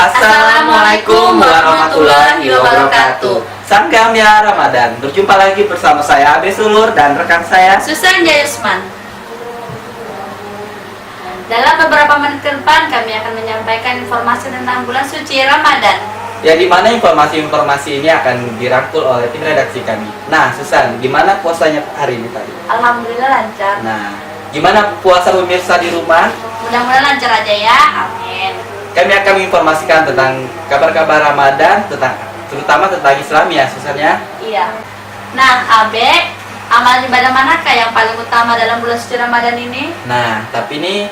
Assalamualaikum warahmatullahi wabarakatuh. Sangkam ya Ramadan. Berjumpa lagi bersama saya Abe Sulur dan rekan saya Susan Jayusman. Dalam beberapa menit ke depan kami akan menyampaikan informasi tentang bulan suci Ramadan. Ya, di mana informasi-informasi ini akan dirangkul oleh tim redaksi kami. Nah, Susan, gimana puasanya hari ini tadi? Alhamdulillah lancar. Nah, gimana puasa pemirsa di rumah? Mudah-mudahan lancar aja ya. Amin. Kami akan menginformasikan tentang kabar-kabar Ramadan, terutama tentang Islam ya, Susan ya. Iya. Nah, Abe, amal ibadah manakah yang paling utama dalam bulan suci Ramadan ini? Nah, tapi ini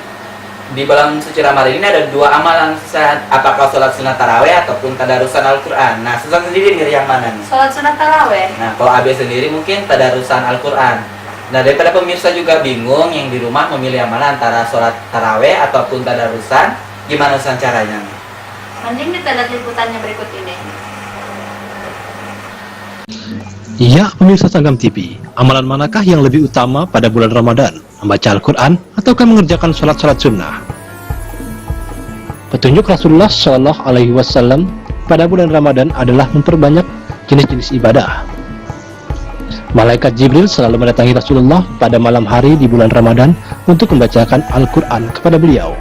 di bulan suci Ramadan ini ada dua amalan, Susan. Apakah sholat sunat taraweh ataupun tadarusan Al-Quran? Nah, Susan sendiri milih yang mana nih? Sholat sunat taraweh. Nah, kalau Abe sendiri mungkin tadarusan Al-Quran. Nah, daripada pemirsa juga bingung yang di rumah memilih yang mana antara sholat taraweh ataupun tadarusan, gimana Susan caranya? Mending kita lihat liputannya berikut ini. Ya, pemirsa Sangam TV, amalan manakah yang lebih utama pada bulan Ramadan? Membaca Al-Quran ataukah mengerjakan sholat-sholat sunnah? Petunjuk Rasulullah Shallallahu Alaihi Wasallam pada bulan Ramadan adalah memperbanyak jenis-jenis ibadah. Malaikat Jibril selalu mendatangi Rasulullah pada malam hari di bulan Ramadan untuk membacakan Al-Quran kepada beliau.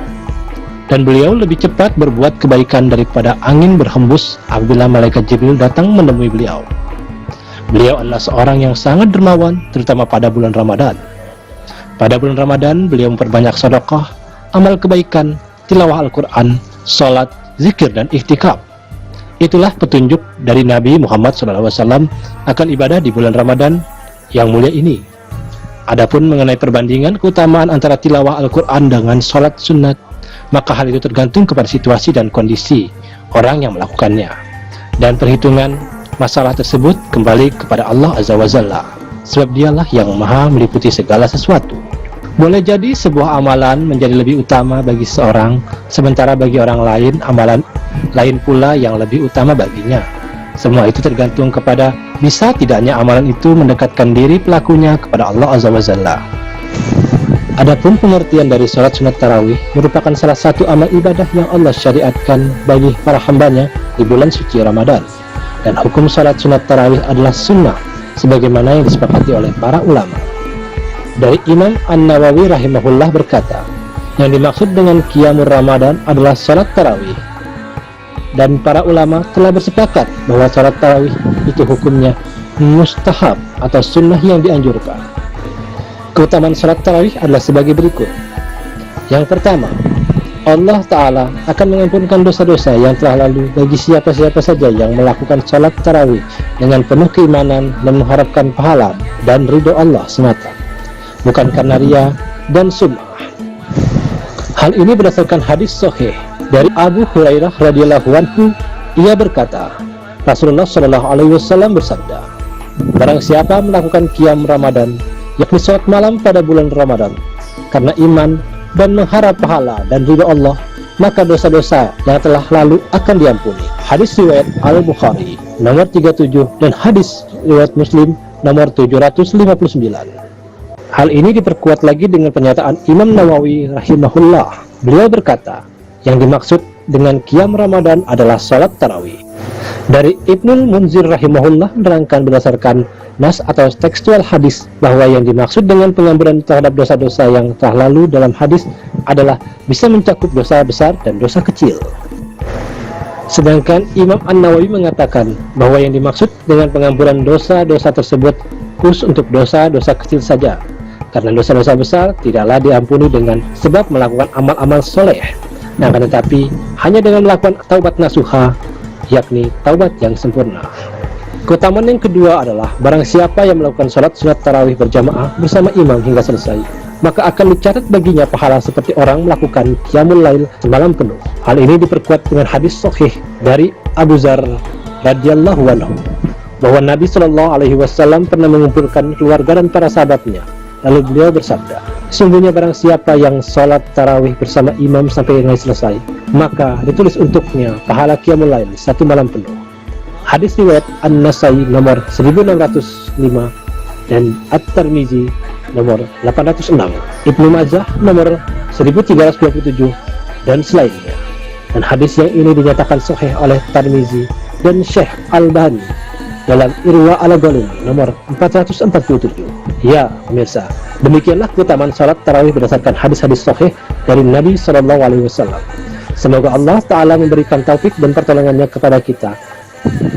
Dan beliau lebih cepat berbuat kebaikan daripada angin berhembus apabila Malaikat Jibril datang menemui beliau. Beliau adalah seorang yang sangat dermawan, terutama pada bulan Ramadan. Pada bulan Ramadan, beliau memperbanyak sedekah, amal kebaikan, tilawah Al-Quran, sholat, zikir, dan ikhtikaf. Itulah petunjuk dari Nabi Muhammad SAW akan ibadah di bulan Ramadan yang mulia ini. Adapun mengenai perbandingan keutamaan antara tilawah Al-Quran dengan sholat sunat, maka hal itu tergantung kepada situasi dan kondisi orang yang melakukannya. Dan perhitungan masalah tersebut kembali kepada Allah Azza wa Jalla, sebab dialah yang maha meliputi segala sesuatu. Boleh jadi sebuah amalan menjadi lebih utama bagi seorang, sementara bagi orang lain amalan lain pula yang lebih utama baginya. Semua itu tergantung kepada bisa tidaknya amalan itu mendekatkan diri pelakunya kepada Allah Azza wa Jalla. Adapun pengertian dari sholat sunat tarawih merupakan salah satu amal ibadah yang Allah syariatkan bagi para hambanya di bulan suci Ramadan. Dan hukum sholat sunat tarawih adalah sunnah sebagaimana yang disepakati oleh para ulama. Dari Imam An-Nawawi rahimahullah berkata, yang dimaksud dengan qiyamul Ramadan adalah sholat tarawih. Dan para ulama telah bersepakat bahwa sholat tarawih itu hukumnya mustahab atau sunnah yang dianjurkan. Keutamaan sholat tarawih adalah sebagai berikut. Yang pertama, Allah Ta'ala akan mengampunkan dosa-dosa yang telah lalu bagi siapa-siapa saja yang melakukan sholat tarawih dengan penuh keimanan dan mengharapkan pahala dan ridho Allah semata, bukan karena riya dan sum'ah. Hal ini berdasarkan hadis sahih dari Abu Hurairah radhiyallahu anhu. Ia berkata, Rasulullah Shallallahu Alaihi Wasallam bersabda, barang siapa melakukan qiyam Ramadan, yakni sholat malam pada bulan Ramadan, karena iman dan mengharap pahala dan ridho Allah, maka dosa-dosa yang telah lalu akan diampuni. Hadis riwayat Al-Bukhari nomor 37 dan hadis riwayat Muslim nomor 759. Hal ini diperkuat lagi dengan pernyataan Imam Nawawi rahimahullah. Beliau berkata, yang dimaksud dengan qiyam Ramadan adalah salat tarawih. Dari Ibnul Munzir rahimahullah menerangkan berdasarkan nas atau tekstual hadis bahwa yang dimaksud dengan pengampunan terhadap dosa-dosa yang telah lalu dalam hadis adalah bisa mencakup dosa besar dan dosa kecil. Sedangkan Imam An-Nawawi mengatakan bahwa yang dimaksud dengan pengampunan dosa-dosa tersebut khusus untuk dosa-dosa kecil saja, karena dosa-dosa besar tidaklah diampuni dengan sebab melakukan amal-amal soleh, akan tetapi hanya dengan melakukan taubat nasuha, yakni taubat yang sempurna. Keutamaan yang kedua adalah barang siapa yang melakukan sholat sunat tarawih berjamaah bersama imam hingga selesai, maka akan dicatat baginya pahala seperti orang melakukan qiyamul lail semalam penuh. Hal ini diperkuat dengan hadis sahih dari Abu Dzar radhiyallahu anhu bahwa Nabi Shallallahu Alaihi Wasallam pernah mengumpulkan keluarga dan para sahabatnya. Lalu beliau bersabda, sesungguhnya barang siapa yang sholat tarawih bersama imam sampai selesai, maka ditulis untuknya pahala qiyamul lail satu malam penuh. Hadis riwayat An-Nasai nomor 1605 dan At-Tirmizi nomor 806, Ibnu Majah nomor 1327 dan selainnya. Dan hadis yang ini dinyatakan sahih oleh Tirmizi dan Syekh Albani dalam Irwa al-Ghalil nomor 447. Ya, pemirsa, demikianlah keutamaan salat tarawih berdasarkan hadis-hadis sahih dari Nabi SAW. Semoga Allah Ta'ala memberikan taufik dan pertolongannya kepada kita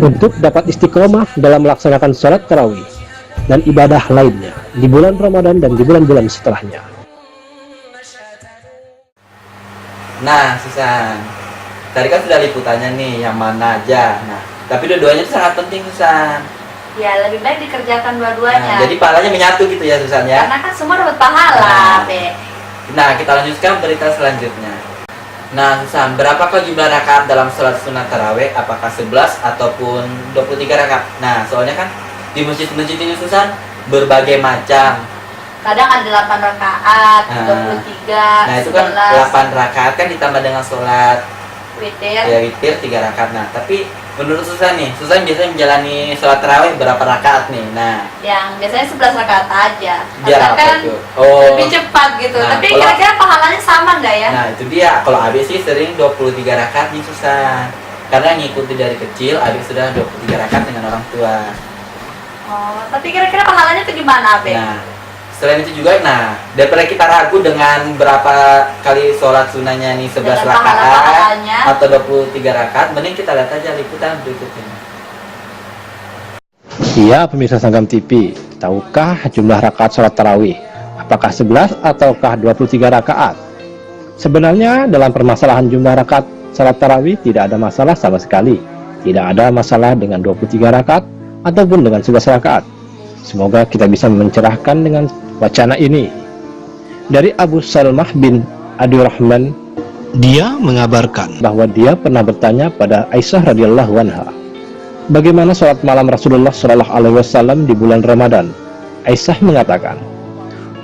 untuk dapat istiqomah dalam melaksanakan salat tarawih dan ibadah lainnya di bulan Ramadan dan di bulan-bulan setelahnya. Nah, Susan, tadi kan sudah liputannya nih, yang mana aja. Nah, tapi dua-duanya itu sangat penting, Susan. Ya, lebih baik dikerjakan Nah, dua-duanya. jadi pahalanya menyatu gitu ya, Susan ya. Karena kan semua dapat pahala, Be. Nah, kita lanjutkan berita selanjutnya. Nah, Susan, berapakah jumlah rakaat dalam sholat sunat tarawih? Apakah 11 ataupun 23 rakaat? Nah, soalnya kan di masjid-masjid ini, Susan, berbagai macam. Kadang ada 8 rakaat, Nah, 23, Nah, itu kan 11, 8 rakaat kan ditambah dengan sholat witir. ya witir 3 rakaat. Nah, tapi menurut Susan nih, Susan biasanya menjalani sholat tarawih berapa rakaat nih? Nah, Yang biasanya 11 rakaat aja. biar Karena apa kan itu? Oh, lebih cepat gitu. Nah, Tapi kalau- kira-kira pahalanya sama nggak ya? nah itu dia. Kalau Abi sih sering 23 rakaat nih, Susan. Karena ngikuti dari kecil, Abi sudah 23 rakaat dengan orang tua. Oh, tapi kira-kira pahalanya tuh gimana, Be? Nah, selain itu juga, nah, daripada kita ragu dengan berapa kali sholat sunahnya nih, 11 Dengan pahala-pahalanya. rakaat atau 23 rakaat, mending kita lihat aja liputan berikutnya. Iya, pemirsa Sangam TV, tahukah jumlah rakaat sholat tarawih? Apakah 11 ataukah 23 rakaat? Sebenarnya dalam permasalahan jumlah rakaat sholat tarawih tidak ada masalah sama sekali. Tidak ada masalah dengan 23 rakaat ataupun dengan 11 rakaat. Semoga kita bisa mencerahkan dengan wacana ini. Dari Abu Salmah bin Abdurrahman, dia mengabarkan bahwa dia pernah bertanya pada Aisyah radhiyallahu anha, bagaimana sholat malam Rasulullah Shallallahu Alaihi Wasallam di bulan Ramadan? Aisyah mengatakan,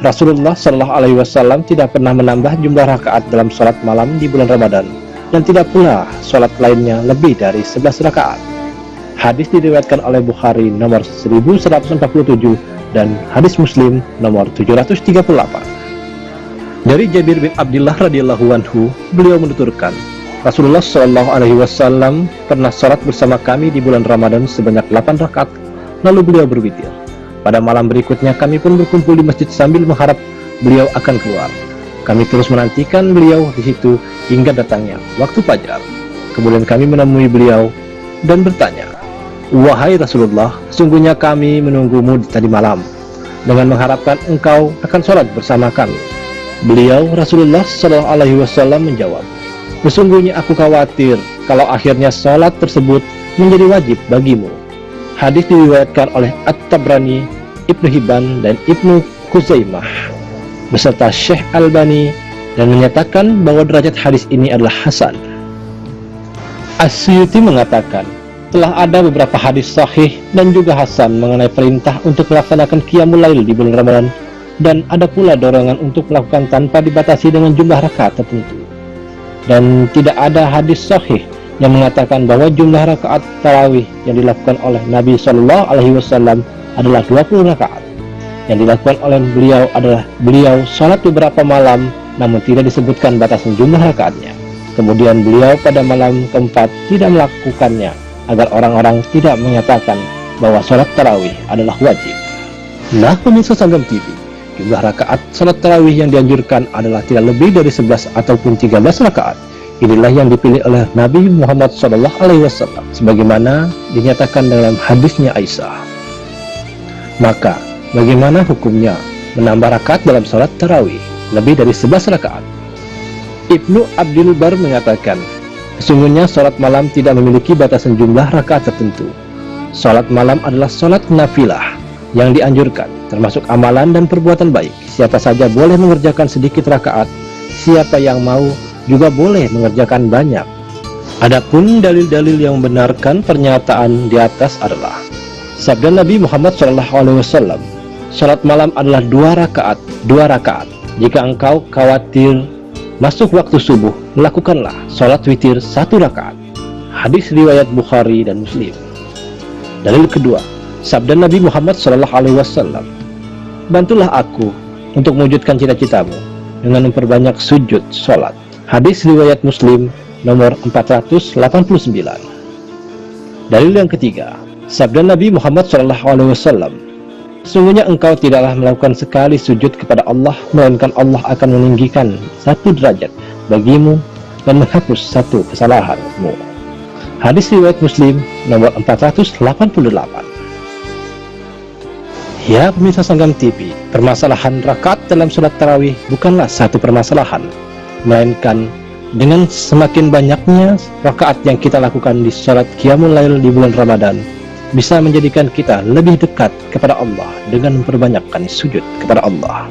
Rasulullah Shallallahu Alaihi Wasallam tidak pernah menambah jumlah rakaat dalam sholat malam di bulan Ramadan, dan tidak pula sholat lainnya lebih dari 11 rakaat. Hadis diriwayatkan oleh Bukhari nomor 1147 dan hadis Muslim nomor 738. Dari Jabir bin Abdullah radhiyallahu anhu, beliau menuturkan, Rasulullah Shallallahu Alaihi Wasallam pernah sholat bersama kami di bulan Ramadan sebanyak 8 rakaat, lalu beliau berwitir. Pada malam berikutnya kami pun berkumpul di masjid sambil mengharap beliau akan keluar. Kami terus menantikan beliau di situ hingga datangnya waktu fajar. Kemudian kami menemui beliau dan bertanya, wahai Rasulullah, sesungguhnya kami menunggumu tadi malam dengan mengharapkan engkau akan sholat bersama kami. Beliau Rasulullah Shallallahu Alaihi Wasallam menjawab, sesungguhnya aku khawatir kalau akhirnya sholat tersebut menjadi wajib bagimu. Hadis diriwayatkan oleh At-Tabrani, Ibnu Hibban dan Ibnu Khuzaimah beserta Syekh Albani dan menyatakan bahwa derajat hadis ini adalah hasan. As-Suyuti mengatakan telah ada beberapa hadis sahih dan juga hasan mengenai perintah untuk melaksanakan qiyamul lail di bulan Ramadan, dan ada pula dorongan untuk melakukan tanpa dibatasi dengan jumlah rakaat tertentu. Dan tidak ada hadis sahih yang mengatakan bahwa jumlah rakaat tarawih yang dilakukan oleh Nabi Shallallahu Alaihi Wasallam adalah 20 rakaat. Yang dilakukan oleh beliau adalah beliau sholat beberapa malam, namun tidak disebutkan batasan jumlah rakaatnya. Kemudian beliau pada malam keempat tidak melakukannya, agar orang-orang tidak menyatakan bahwa sholat tarawih adalah wajib. Nah, pemirsa Sangam TV, jumlah rakaat sholat tarawih yang dianjurkan adalah tidak lebih dari 11 ataupun 13 rakaat. Inilah yang dipilih oleh Nabi Muhammad SAW, sebagaimana dinyatakan dalam hadisnya Aisyah. Maka, bagaimana hukumnya menambah rakaat dalam sholat tarawih lebih dari 11 rakaat? Ibnu Abdul Bar mengatakan, sesungguhnya sholat malam tidak memiliki batasan jumlah rakaat tertentu. Sholat malam adalah sholat nafilah yang dianjurkan, termasuk amalan dan perbuatan baik. Siapa saja boleh mengerjakan sedikit rakaat, siapa yang mau juga boleh mengerjakan banyak. Adapun dalil-dalil yang membenarkan pernyataan di atas adalah sabda Nabi Muhammad SAW, sholat malam adalah 2 rakaat. Jika engkau khawatir masuk waktu subuh, lakukanlah sholat witir 1 rakaat. Hadis riwayat Bukhari dan Muslim. Dalil kedua, sabda Nabi Muhammad SAW, bantulah aku untuk mewujudkan cita-citamu dengan memperbanyak sujud sholat. Hadis riwayat Muslim nomor 489. Dalil yang ketiga, sabda Nabi Muhammad SAW, sesungguhnya engkau tidaklah melakukan sekali sujud kepada Allah, melainkan Allah akan meninggikan satu derajat bagimu dan menghapus satu kesalahanmu. Hadis riwayat Muslim nomor 488. Ya pemirsa Sanggam TV, permasalahan rakaat dalam sholat tarawih bukanlah satu permasalahan, melainkan dengan semakin banyaknya rakaat yang kita lakukan di sholat Qiyamul Lail di bulan Ramadan, bisa menjadikan kita lebih dekat kepada Allah dengan memperbanyakkan sujud kepada Allah.